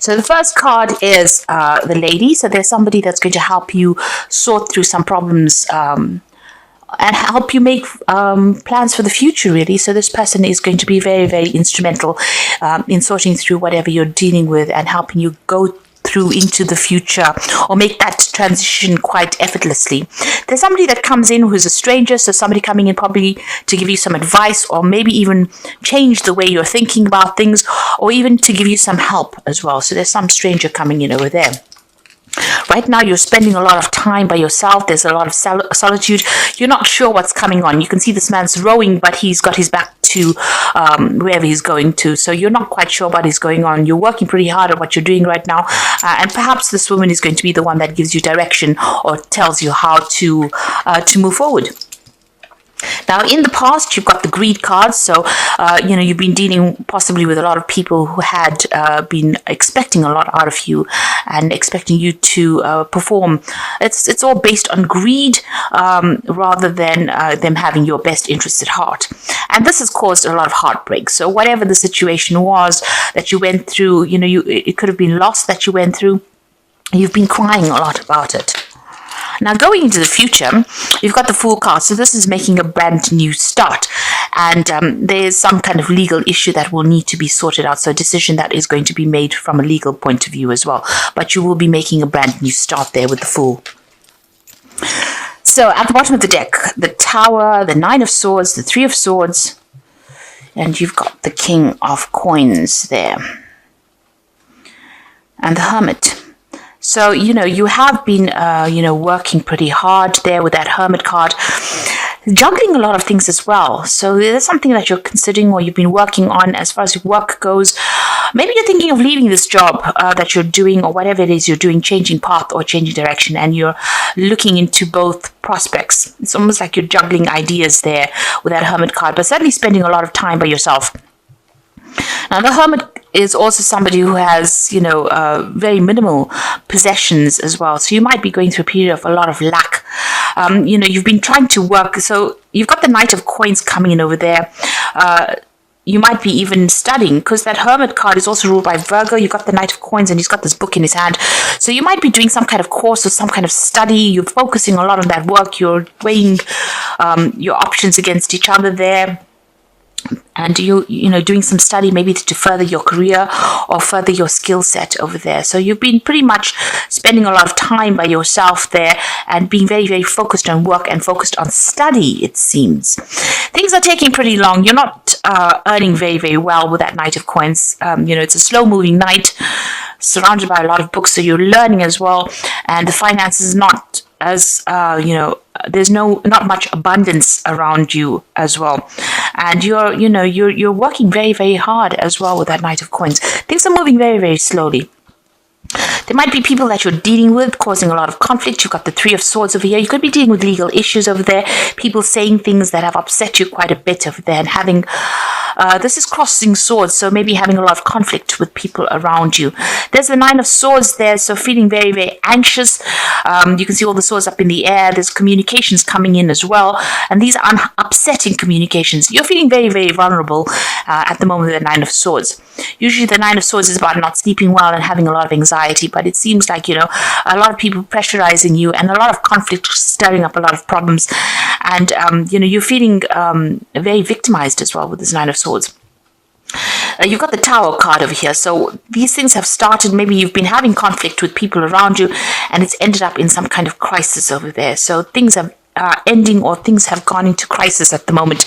So the first card is the lady. So there's somebody that's going to help you sort through some problems and help you make plans for the future, really. So this person is going to be very, very instrumental in sorting through whatever you're dealing with and helping you go through into the future or make that transition quite effortlessly. There's somebody that comes in who's a stranger, so somebody coming in probably to give you some advice or maybe even change the way you're thinking about things or even to give you some help as well. So there's some stranger coming in over there. Right now, you're spending a lot of time by yourself. There's a lot of solitude. You're not sure what's coming on. You can see this man's rowing, but he's got his back to wherever he's going to. So you're not quite sure what is going on. You're working pretty hard at what you're doing right now. And perhaps this woman is going to be the one that gives you direction or tells you how to move forward. Now, in the past, you've got the greed cards. So, you've been dealing possibly with a lot of people who had been expecting a lot out of you and expecting you to perform. It's all based on greed rather than them having your best interests at heart. And this has caused a lot of heartbreak. So whatever the situation was that you went through, it could have been loss that you went through. You've been crying a lot about it. Now, going into the future, you've got the Fool card. So this is making a brand new start. And there's some kind of legal issue that will need to be sorted out. So a decision that is going to be made from a legal point of view as well. But you will be making a brand new start there with the Fool. So at the bottom of the deck, the Tower, the Nine of Swords, the Three of Swords. And you've got the King of Coins there. And the Hermit. So, you have been, working pretty hard there with that Hermit card, juggling a lot of things as well. So there's something that you're considering or you've been working on as far as your work goes. Maybe you're thinking of leaving this job that you're doing or whatever it is you're doing, changing path or changing direction, and you're looking into both prospects. It's almost like you're juggling ideas there with that Hermit card, but certainly spending a lot of time by yourself. Now, the Hermit is also somebody who has, very minimal possessions as well. So you might be going through a period of a lot of lack. You've been trying to work. So you've got the Knight of Coins coming in over there. You might be even studying because that Hermit card is also ruled by Virgo. You've got the Knight of Coins and he's got this book in his hand. So you might be doing some kind of course or some kind of study. You're focusing a lot on that work. You're weighing your options against each other there. And doing some study maybe to further your career or further your skill set over there. So you've been pretty much spending a lot of time by yourself there and being very, very focused on work and focused on study, it seems. Things are taking pretty long. You're not earning very, very well with that Knight of Coins. It's a slow-moving knight surrounded by a lot of books, so you're learning as well. And the finances is not as, there's not much abundance around you as well. And you're working very, very hard as well with that Knight of Coins. Things are moving very, very slowly. There might be people that you're dealing with causing a lot of conflict. You've got the Three of Swords over here. You could be dealing with legal issues over there. People saying things that have upset you quite a bit over there and having... this is crossing swords, so maybe having a lot of conflict with people around you. There's the Nine of Swords there, so feeling very, very anxious. You can see all the swords up in the air. There's communications coming in as well, and these are upsetting communications. You're feeling very, very vulnerable at the moment with the Nine of Swords. Usually the Nine of Swords is about not sleeping well and having a lot of anxiety, but it seems like, a lot of people pressurizing you and a lot of conflict stirring up a lot of problems. And, you're feeling very victimized as well with this Nine of Swords. You've got the Tower card over here. So these things have started. Maybe you've been having conflict with people around you and it's ended up in some kind of crisis over there. So things have ending or things have gone into crisis at the moment.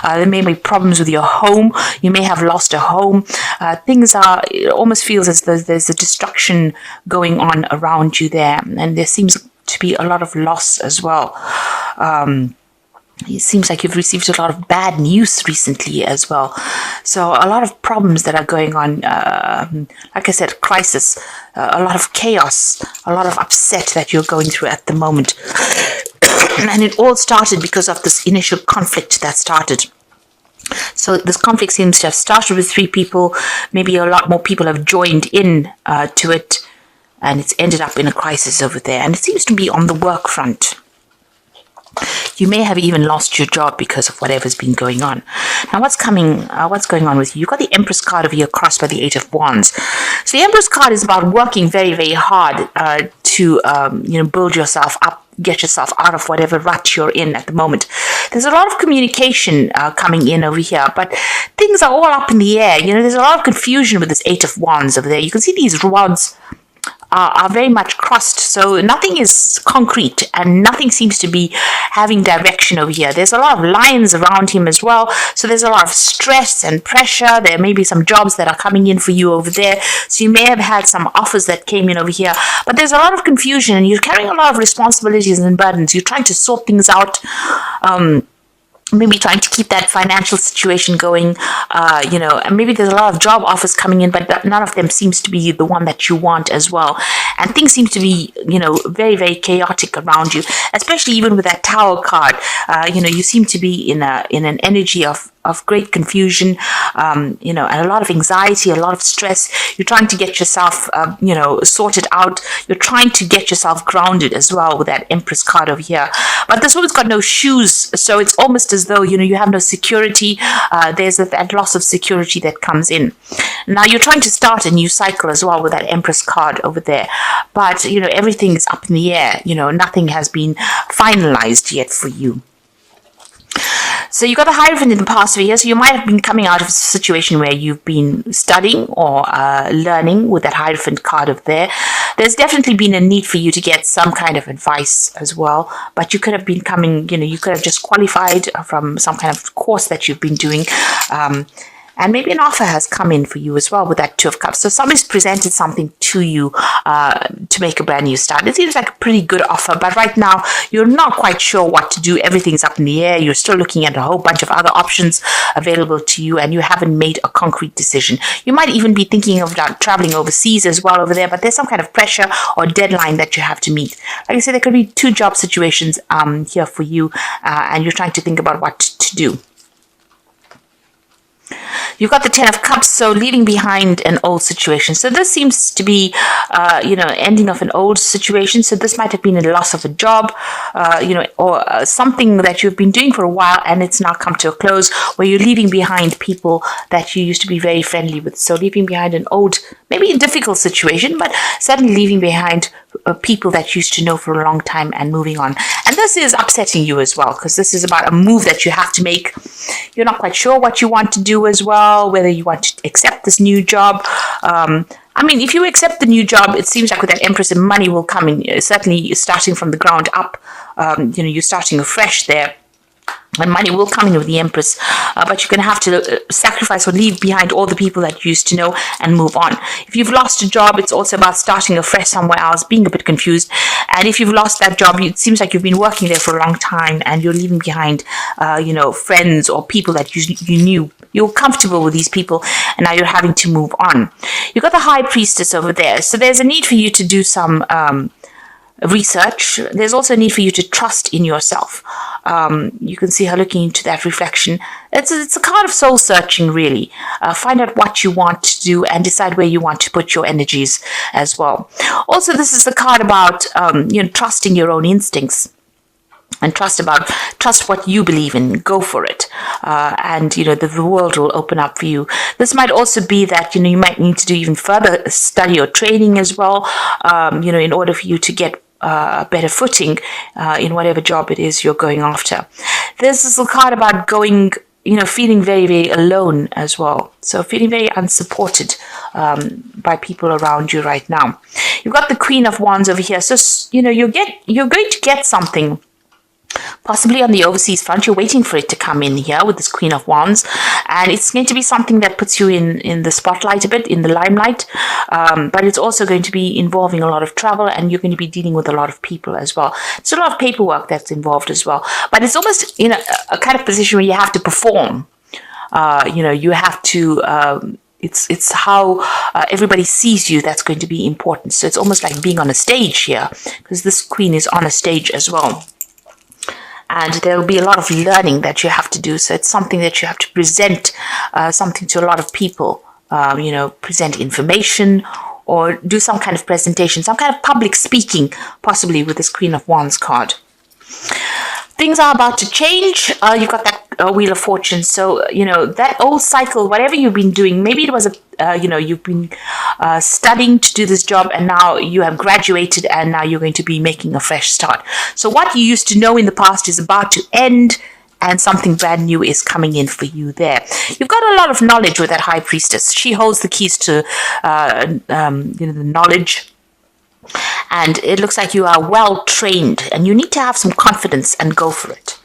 There may be problems with your home. You may have lost a home. It almost feels as though there's a destruction going on around you there. And there seems to be a lot of loss as well. It seems like you've received a lot of bad news recently as well. So a lot of problems that are going on, like I said, crisis, a lot of chaos, a lot of upset that you're going through at the moment. And it all started because of this initial conflict that started. So this conflict seems to have started with 3 people. Maybe a lot more people have joined in to it. And it's ended up in a crisis over there. And it seems to be on the work front. You may have even lost your job because of whatever's been going on. Now, what's going on with you? You've got the Empress card over here crossed by the Eight of Wands. So the Empress card is about working very, very hard to build yourself up, get yourself out of whatever rut you're in at the moment. There's a lot of communication coming in over here, but things are all up in the air. There's a lot of confusion with this Eight of Wands over there. You can see these rods are very much crossed, so nothing is concrete and nothing seems to be having direction over here. There's a lot of lions around him as well, so there's a lot of stress and pressure. There may be some jobs that are coming in for you over there, so you may have had some offers that came in over here, but there's a lot of confusion and you're carrying a lot of responsibilities and burdens. You're trying to sort things out, maybe trying to keep that financial situation going, and maybe there's a lot of job offers coming in, but none of them seems to be the one that you want as well. And things seem to be, very, very chaotic around you, especially even with that Tower card. You seem to be in an energy of great confusion, and a lot of anxiety, a lot of stress. You're trying to get yourself, sorted out. You're trying to get yourself grounded as well with that Empress card over here. But this woman's got no shoes, so it's almost as though, you have no security. There's that loss of security that comes in. Now you're trying to start a new cycle as well with that Empress card over there. But, everything is up in the air. Nothing has been finalized yet for you. So you got the Hierophant in the past over here, so you might have been coming out of a situation where you've been studying or learning with that Hierophant card over there. There's definitely been a need for you to get some kind of advice as well, but you could have been coming, you could have just qualified from some kind of course that you've been doing. And maybe an offer has come in for you as well with that Two of Cups. So somebody's presented something to you to make a brand new start. It seems like a pretty good offer, but right now you're not quite sure what to do. Everything's up in the air. You're still looking at a whole bunch of other options available to you, and you haven't made a concrete decision. You might even be thinking of traveling overseas as well over there, but there's some kind of pressure or deadline that you have to meet. Like I said, there could be two job situations here for you, and you're trying to think about what to do. You've got the Ten of Cups, so leaving behind an old situation. So this seems to be, ending of an old situation. So this might have been a loss of a job, or something that you've been doing for a while and it's now come to a close, where you're leaving behind people that you used to be very friendly with. So leaving behind an old, maybe a difficult situation, but certainly leaving behind people that you used to know for a long time and moving on. And this is upsetting you as well, because this is about a move that you have to make. You're not quite sure what you want to do as well, whether you want to accept this new job. If you accept the new job, it seems like with that Empress, and money will come in. Certainly starting from the ground up, you're starting afresh there. And money will come in with the Empress, but you're going to have to sacrifice or leave behind all the people that you used to know and move on. If you've lost a job, it's also about starting afresh somewhere else, being a bit confused. And if you've lost that job, it seems like you've been working there for a long time and you're leaving behind, friends or people that you knew. You're comfortable with these people and now you're having to move on. You've got the High Priestess over there. So there's a need for you to do some research. There's also a need for you to trust in yourself. You can see her looking into that reflection. It's a card of soul searching, really. Find out what you want to do and decide where you want to put your energies as well. Also, this is a card about trusting your own instincts. And trust what you believe in. Go for it, and the world will open up for you. This might also be that you might need to do even further study or training as well. In order for you to get a better footing in whatever job it is you're going after. This is a card about going, feeling very, very alone as well. So feeling very unsupported by people around you right now. You've got the Queen of Wands over here. So you're going to get something. Possibly on the overseas front, you're waiting for it to come in here with this Queen of Wands, and it's going to be something that puts you in the spotlight a bit, in the limelight, but it's also going to be involving a lot of travel, and you're going to be dealing with a lot of people as well. There's a lot of paperwork that's involved as well, but it's almost in a kind of position where you have to perform. You have to it's how everybody sees you that's going to be important. So it's almost like being on a stage here, because this queen is on a stage as well. And there will be a lot of learning that you have to do. So it's something that you have to present something to a lot of people, present information or do some kind of presentation, some kind of public speaking, possibly with this Queen of Wands card. things are about to change. You've got that Wheel of Fortune. So, that old cycle, whatever you've been doing, maybe it was you've been studying to do this job, and now you have graduated, and now you're going to be making a fresh start. So what you used to know in the past is about to end, and something brand new is coming in for you there. You've got a lot of knowledge with that High Priestess. She holds the keys to the knowledge. And it looks like you are well trained, and you need to have some confidence and go for it.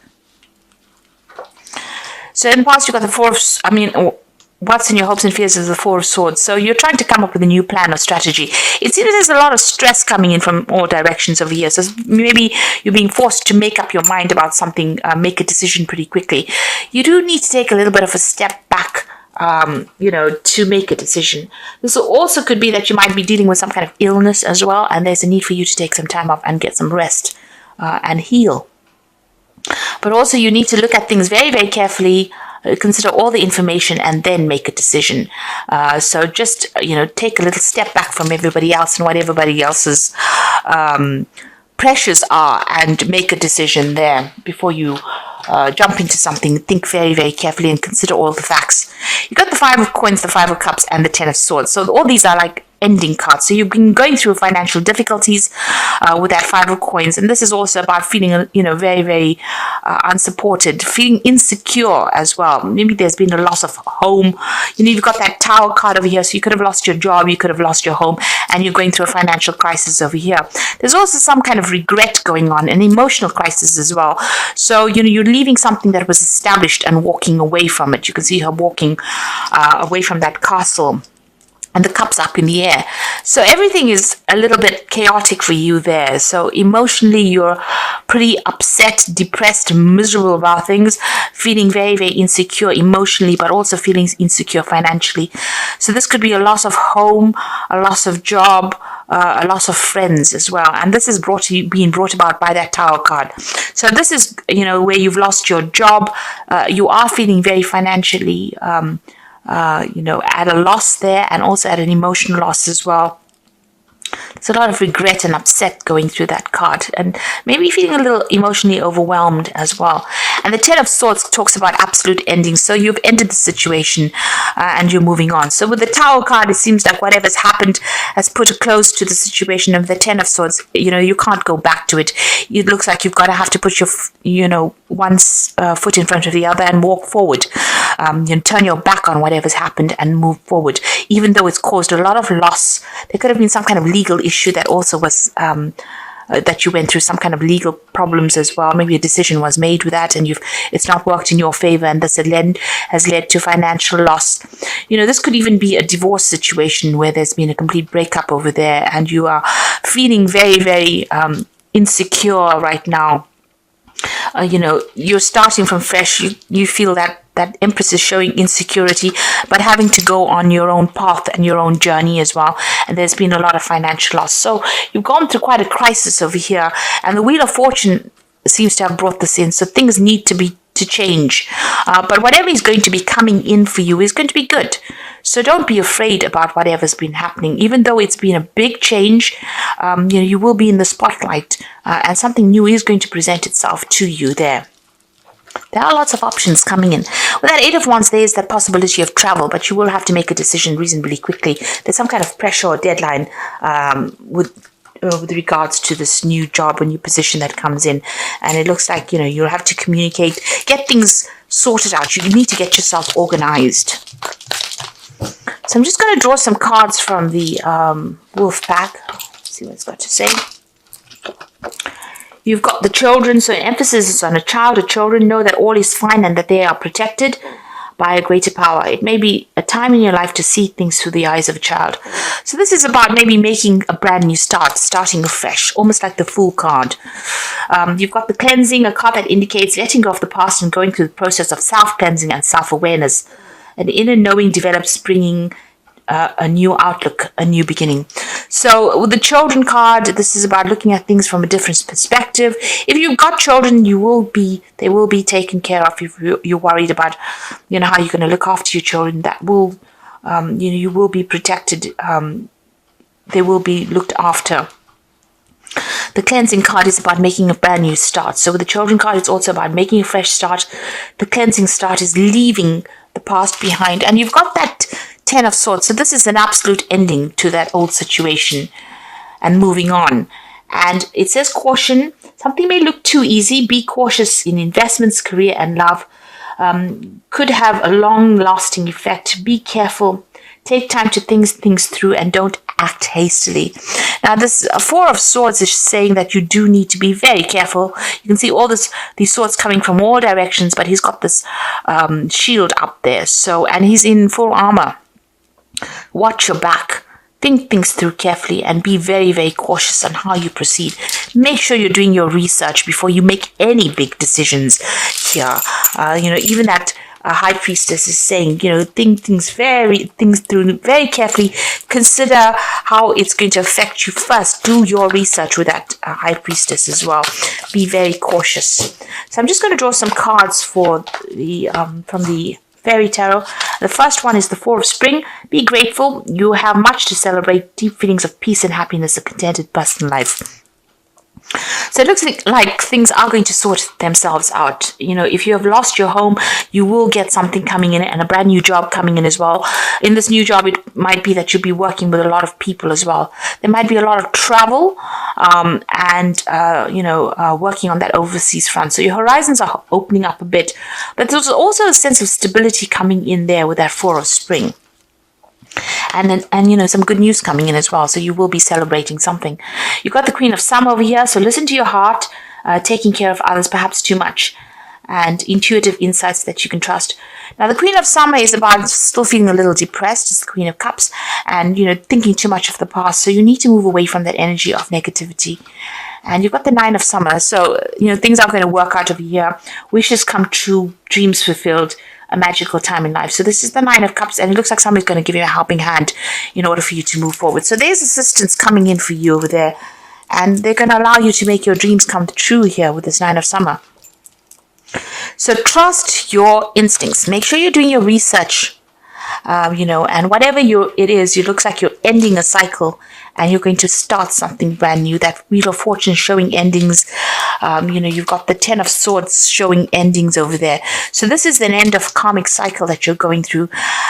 So in the past, you've got the what's in your hopes and fears is the Four of Swords. So you're trying to come up with a new plan or strategy. It seems there's a lot of stress coming in from all directions over here. So maybe you're being forced to make up your mind about something, make a decision pretty quickly. You do need to take a little bit of a step back, to make a decision. This also could be that you might be dealing with some kind of illness as well, and there's a need for you to take some time off and get some rest and heal. But also you need to look at things very, very carefully, consider all the information, and then make a decision. So just, take a little step back from everybody else and what everybody else's pressures are, and make a decision there before you jump into something. Think very, very carefully and consider all the facts. You've got the Five of Coins, the Five of Cups, and the Ten of Swords. So all these are like ending cards. So you've been going through financial difficulties with that Five of Coins, and this is also about feeling, very, very unsupported, feeling insecure as well. Maybe there's been a loss of home. You've got that Tower card over here, so you could have lost your job, you could have lost your home, and you're going through a financial crisis over here. There's also some kind of regret going on, an emotional crisis as well. So, you're leaving something that was established and walking away from it. You can see her walking away from that castle, and the cup's up in the air. So everything is a little bit chaotic for you there. So emotionally, you're pretty upset, depressed, miserable about things, feeling very, very insecure emotionally, but also feeling insecure financially. So this could be a loss of home, a loss of job, a loss of friends as well. And this is being brought about by that Tower card. So this is, where you've lost your job. You are feeling very financially at a loss there, and also at an emotional loss as well. There's a lot of regret and upset going through that card, and maybe feeling a little emotionally overwhelmed as well. And the Ten of Swords talks about absolute endings. So you've ended the situation and you're moving on. So with the Tower card, it seems like whatever's happened has put a close to the situation. Of the Ten of Swords, you can't go back to it. It looks like you've got to have to put your, one foot in front of the other and walk forward. Turn your back on whatever's happened and move forward. Even though it's caused a lot of loss, there could have been some kind of legal issue that also was that you went through, some kind of legal problems as well. Maybe a decision was made with that, and it's not worked in your favor, and this has led to financial loss. This could even be a divorce situation where there's been a complete breakup over there, and you are feeling very, very insecure right now. You're starting from fresh. You feel that Empress is showing insecurity, but having to go on your own path and your own journey as well. And there's been a lot of financial loss. So you've gone through quite a crisis over here. And the Wheel of Fortune seems to have brought this in. So things need to change. But whatever is going to be coming in for you is going to be good. So don't be afraid about whatever's been happening. Even though it's been a big change, you will be in the spotlight, and something new is going to present itself to you there. There are lots of options coming in. With that Eight of Wands, there is that possibility of travel, but you will have to make a decision reasonably quickly. There's some kind of pressure or deadline with regards to this new job or new position that comes in. And it looks like, you'll have to communicate, get things sorted out. You need to get yourself organized. So I'm just going to draw some cards from the Wolf pack. See what it's got to say. You've got the children, so emphasis is on a child or children. Know that all is fine and that they are protected by a greater power. It may be a time in your life to see things through the eyes of a child. So this is about maybe making a brand new start, starting afresh, almost like the Fool card. You've got the Cleansing, a card that indicates letting go of the past and going through the process of self-cleansing and self-awareness. An inner knowing develops, bringing a new outlook, a new beginning. So with the Children card, this is about looking at things from a different perspective. If you've got children, they will be taken care of. If you're worried about, how you're going to look after your children, that will, you will be protected. They will be looked after. The cleansing card is about making a brand new start. So with the children card, it's also about making a fresh start. The cleansing start is leaving the past behind. And you've got that 10 of Swords. So this is an absolute ending to that old situation and moving on. And it says caution. Something may look too easy. Be cautious in investments, career, and love. Could have a long-lasting effect. Be careful. Take time to think things through and don't act hastily. Now, this Four of Swords is saying that you do need to be very careful. You can see all these swords coming from all directions, but he's got this shield up there. So, and he's in full armor. Watch your back. Think things through carefully and be very, very cautious on how you proceed. Make sure you're doing your research before you make any big decisions here. Even that High Priestess is saying, think things through very carefully. Consider how it's going to affect you first. Do your research with that High Priestess as well. Be very cautious. So I'm just going to draw some cards for the from the Fairy Tarot. The first one is the Four of Spring. Be grateful. You have much to celebrate. Deep feelings of peace and happiness, a contented personal life. So it looks like things are going to sort themselves out. If you have lost your home, you will get something coming in and a brand new job coming in as well. In this new job, it might be that you'll be working with a lot of people as well. There might be a lot of travel and working on that overseas front. So your horizons are opening up a bit. But there's also a sense of stability coming in there with that Four of Spring. And some good news coming in as well. So you will be celebrating something. You've got the Queen of Summer over here. So listen to your heart, taking care of others perhaps too much, and intuitive insights that you can trust. Now the Queen of Summer is about still feeling a little depressed. It's the Queen of Cups, and thinking too much of the past. So you need to move away from that energy of negativity. And you've got the Nine of Summer. So things are going to work out over here. Wishes come true, dreams fulfilled. A magical time in life. So this is the Nine of Cups, and it looks like somebody's going to give you a helping hand in order for you to move forward. So there's assistance coming in for you over there, and they're going to allow you to make your dreams come true here with this Nine of Summer. So trust your instincts. Make sure you're doing your research, and whatever it is, it looks like you're ending a cycle and you're going to start something brand new. That Wheel of Fortune showing endings. You've got the Ten of Swords showing endings over there. So this is an end of karmic cycle that you're going through.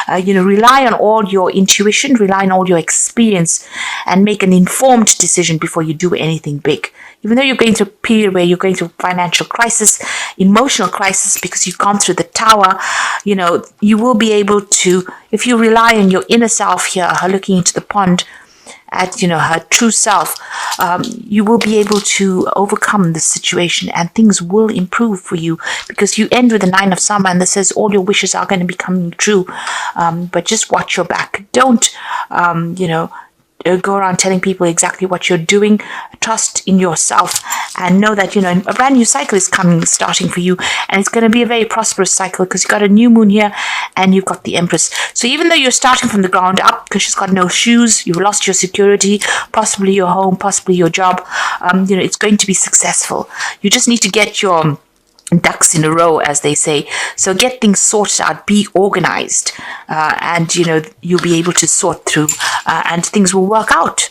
Rely on all your intuition, rely on all your experience, and make an informed decision before you do anything big. Even though you're going through a period where you're going through financial crisis, emotional crisis, because you've gone through the Tower, you will be able to, if you rely on your inner self here, her looking into the pond, at her true self, you will be able to overcome this situation and things will improve for you, because you end with the Nine of Summer and this says all your wishes are going to be coming true, but just watch your back. Don't go around telling people exactly what you're doing. Trust in yourself and know that a brand new cycle is starting for you, and it's going to be a very prosperous cycle because you've got a new moon here and you've got the Empress. So even though you're starting from the ground up because she's got no shoes, you've lost your security, possibly your home, possibly your job, it's going to be successful. You just need to get your ducks in a row, as they say. So get things sorted out, be organized, and you'll be able to sort through and things will work out.